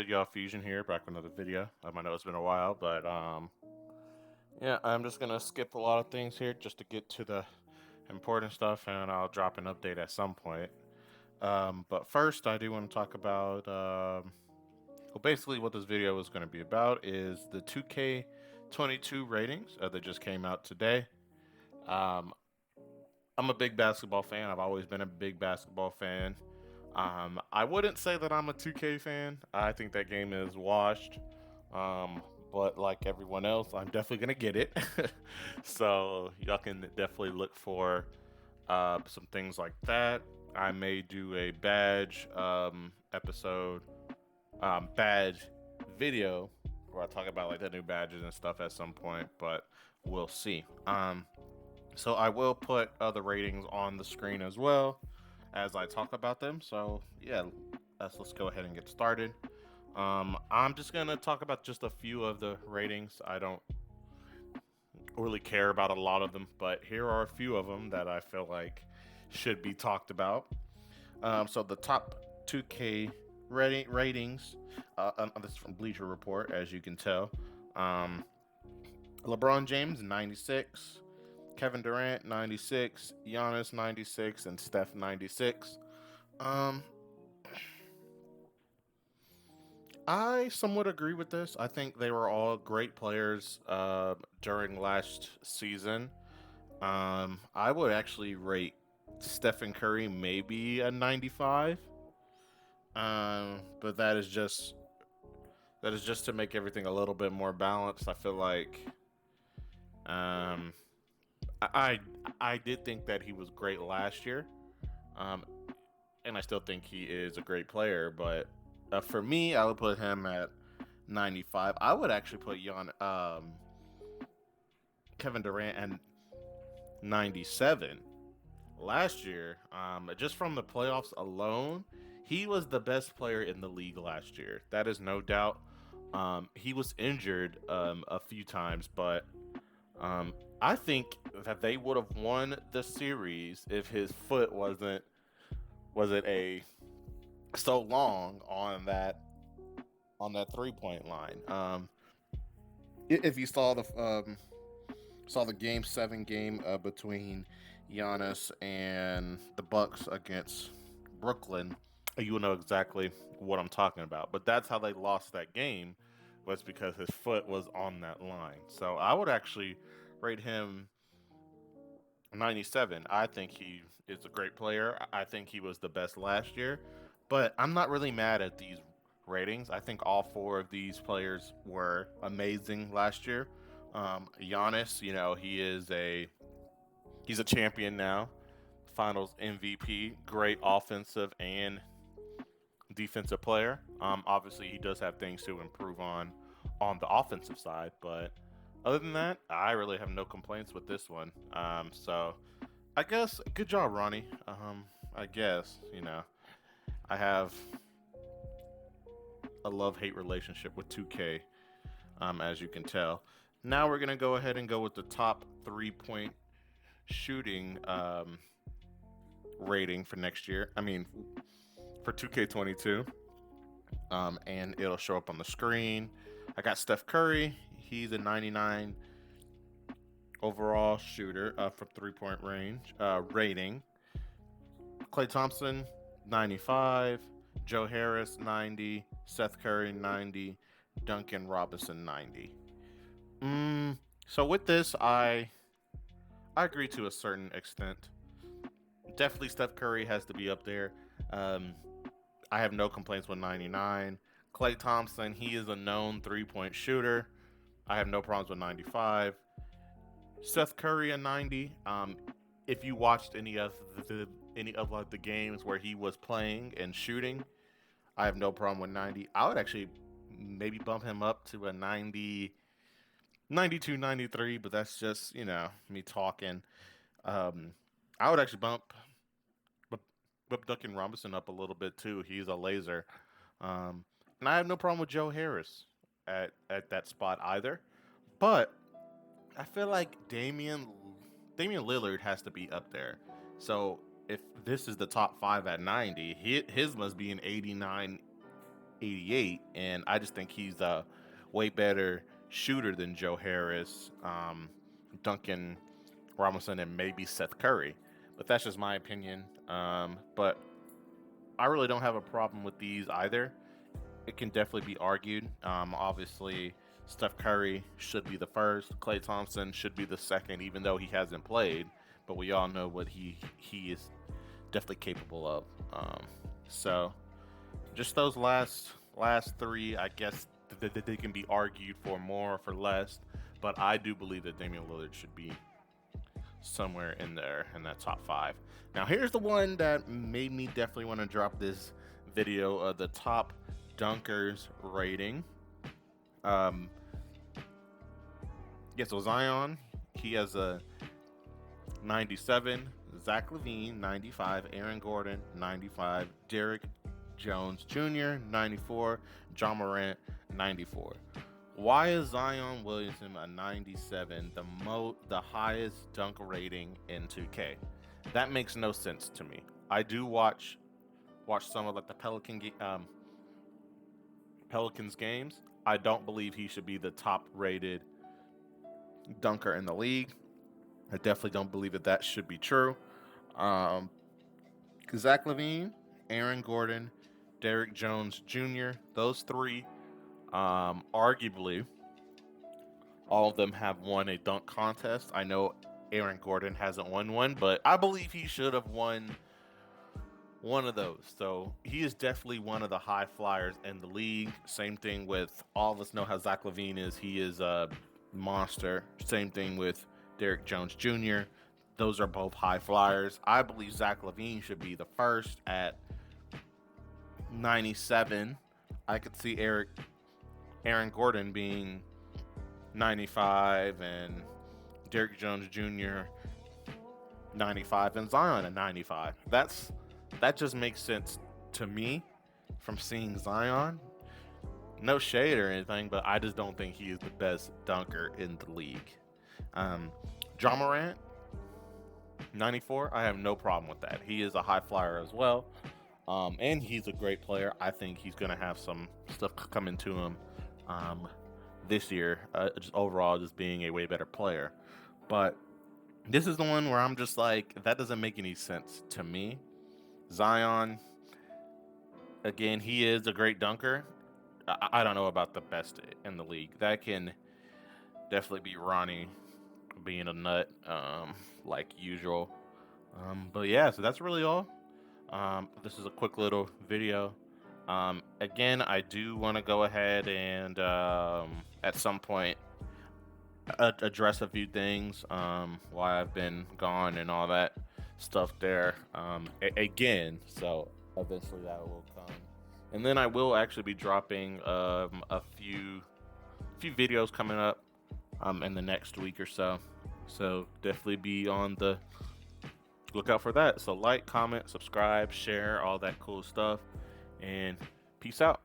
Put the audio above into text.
Y'all Fusion here, back with another video. I know it's been a while, but yeah, I'm just gonna skip a lot of things here just to get to the important stuff, and I'll drop an update at some point. But first, I do want to talk about well, basically what this video is going to be about is the 2K22 ratings that just came out today. Um, I'm a big basketball fan. I've always been a big basketball fan. I wouldn't say that I'm a 2K fan. I think that game is washed. Um, but like everyone else, I'm definitely gonna get it. So y'all can definitely look for some things like that. I may do a badge episode, badge video where I talk about like the new badges and stuff at some point, but we'll see. So I will put other ratings on the screen as well as I talk about them. So yeah, let's go ahead and get started. I'm just gonna talk about just a few of the ratings. I don't really care about a lot of them, but here are a few of them that I feel like should be talked about. So the top 2K ratings. This is from Bleacher Report, as you can tell. Um, LeBron James 96, Kevin Durant 96, Giannis 96, and Steph 96. Um, I somewhat agree with this. I think they were all great players during last season. I would actually rate Stephen Curry maybe a 95. But that is just to make everything a little bit more balanced. I feel like um, I I did think that he was great last year. Um, and I still think he is a great player. But for me, I would put him at 95. I would actually put Kevin Durant at 97. Last year, just from the playoffs alone, he was the best player in the league last year. That is no doubt. He was injured a few times, but um, I think that they would have won the series if his foot wasn't a so long on that 3 point line. If you saw the game 7 game between Giannis and the Bucks against Brooklyn, you will know exactly what I'm talking about. But that's how they lost that game, was because his foot was on that line. So I would actually rate him 97. I think he is a great player. I think he was the best last year, but I'm not really mad at these ratings. I think all four of these players were amazing last year. Giannis, he's a champion now, Finals MVP, great offensive and defensive player. Obviously, he does have things to improve on the offensive side, but other than that, I really have no complaints with this one. So I guess good job, Ronnie. I guess I have a love-hate relationship with 2K, as you can tell. Now we're gonna go ahead and go with the top 3 point shooting rating for next year. I mean, for 2K22, and it'll show up on the screen. I got Steph Curry. He's a 99 overall shooter for 3 point range rating. Klay Thompson 95, Joe Harris 90, Seth Curry 90, Duncan Robinson 90. So with this, I agree to a certain extent. Definitely Steph Curry has to be up there. Um, I have no complaints with 99. Klay Thompson, he is a known 3 point shooter. I have no problems with 95. Seth Curry a 90. If you watched any of like the games where he was playing and shooting, I have no problem with 90. I would actually maybe bump him up to a 90, 92, 93, but that's just, me talking. Um, I would actually bump, bump Duncan Robinson up a little bit too. He's a laser. Um, and I have no problem with Joe Harris at that spot either. But I feel like Damian Lillard has to be up there. So if this is the top five at 90, his must be an 89 88, and I just think he's a way better shooter than Joe Harris, Duncan Robinson, and maybe Seth Curry. But that's just my opinion. But I really don't have a problem with these either. It can definitely be argued. Obviously, Steph Curry should be the first. Klay Thompson should be the second, even though he hasn't played. But we all know what he is definitely capable of. So just those last three, I guess they can be argued for more or for less. But I do believe that Damian Lillard should be somewhere in there in that top five. Now here's the one that made me definitely want to drop this video of the top dunkers rating. Yeah, so Zion, he has a 97, Zach LaVine 95, Aaron Gordon 95, Derrick Jones Jr. 94, John Morant 94. Why is Zion Williamson a 97, the highest dunk rating in 2K? That makes no sense to me. I do watch some of like the Pelicans games. I don't believe he should be the top rated dunker in the league. I definitely don't believe that should be true. Zach LaVine, Aaron Gordon, Derrick Jones Jr., those three, arguably, all of them have won a dunk contest. I know Aaron Gordon hasn't won one, but I believe he should have won one of those. So he is definitely one of the high flyers in the league. Same thing with, all of us know how Zach LaVine is. He is a monster. Same thing with Derrick Jones Jr. Those are both high flyers. I believe Zach LaVine should be the first at 97. I could see Aaron Gordon being 95 and Derrick Jones Jr. 95 and Zion at 95. That just makes sense to me from seeing Zion. No shade or anything, but I just don't think he is the best dunker in the league. John Morant 94. I have no problem with that. He is a high flyer as well. And he's a great player. I think he's going to have some stuff coming to him this year, just overall, just being a way better player. But this is the one where I'm just like, that doesn't make any sense to me. Zion, again, he is a great dunker. I don't know about the best in the league. That can definitely be Ronnie being a nut, like usual. But yeah, so that's really all. This is a quick little video. Again, I do want to go ahead and at some point address a few things, why I've been gone and all that stuff there again. So eventually that will come, and then I will actually be dropping a few videos coming up in the next week or so. So definitely be on the look out for that. So like, comment, subscribe, share, all that cool stuff, and peace out.